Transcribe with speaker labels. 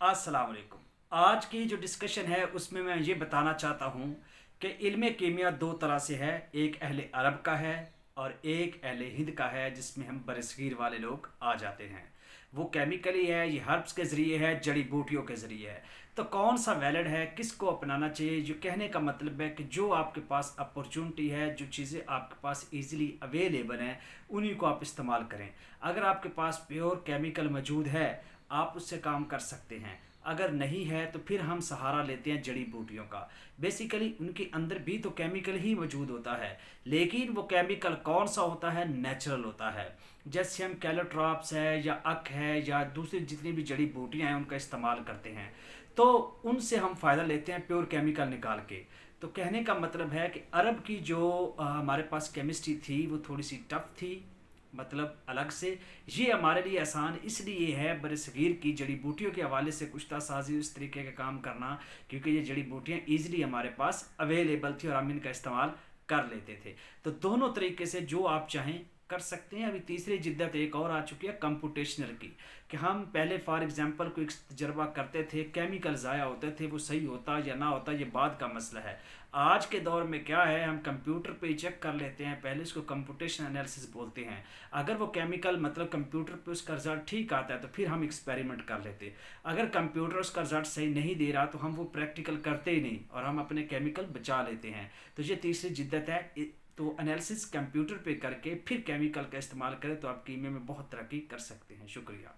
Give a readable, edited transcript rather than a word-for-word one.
Speaker 1: अस्सलाम वालेकुम। आज की जो डिस्कशन है उसमें मैं ये बताना चाहता हूँ कि इल्म कीमिया दो तरह से है। एक अहले अरब का है और एक अहले हिंद का है, जिसमें हम बरसगीर वाले लोग आ जाते हैं। वो केमिकली है, ये हर्ब्स के ज़रिए है, जड़ी बूटियों के ज़रिए है। तो कौन सा वैलिड है, किसको अपनाना चाहिए? जो कहने का मतलब है कि जो आपके पास अपॉर्चुनिटी है, जो चीज़ें आपके पास इजीली अवेलेबल हैं, उन्हीं को आप इस्तेमाल करें। अगर आपके पास प्योर केमिकल मौजूद है, आप उससे काम कर सकते हैं। अगर नहीं है तो फिर हम सहारा लेते हैं जड़ी बूटियों का। बेसिकली उनके अंदर भी तो केमिकल ही मौजूद होता है, लेकिन वो केमिकल कौन सा होता है? नेचुरल होता है। जैसे हम कैलोट्रॉप्स है या अक है या दूसरी जितनी भी जड़ी बूटियां हैं उनका इस्तेमाल करते हैं, तो उनसे हम फ़ायदा लेते हैं प्योर केमिकल निकाल के। तो कहने का मतलब है कि अरब की जो हमारे पास केमिस्ट्री थी वो थोड़ी सी टफ थी, मतलब अलग से। ये हमारे लिए आसान इसलिए है बरसगीर की जड़ी बूटियों के हवाले से कुछ साजी उस तरीके का काम करना, क्योंकि ये जड़ी बूटियाँ ईजिली हमारे पास अवेलेबल थी और हम इनका इस्तेमाल कर लेते थे। तो दोनों तरीके से जो आप चाहें कर सकते हैं। अभी तीसरी जिद्दत एक और आ चुकी है कंप्यूटेशनल की, कि हम पहले फॉर एग्जांपल कोई तजर्बा करते थे, केमिकल ज़ाया होते थे, वो सही होता या ना होता ये बात का मसला है। आज के दौर में क्या है, हम कंप्यूटर पे ही चेक कर लेते हैं, पहले इसको कंप्यूटेशन एनालिसिस बोलते हैं। अगर वो केमिकल मतलब कंप्यूटर पे उसका रिजल्ट ठीक आता है तो फिर हम एक्सपेरिमेंट कर लेते हैं। अगर कंप्यूटर उसका रिजल्ट सही नहीं दे रहा तो हम वो प्रैक्टिकल करते ही नहीं और हम अपने केमिकल बचा लेते हैं। तो ये तीसरी जिद्दत है। तो एनालिसिस कंप्यूटर पे करके फिर केमिकल का इस्तेमाल करें तो आप कीमे में बहुत तरक्की कर सकते हैं। शुक्रिया।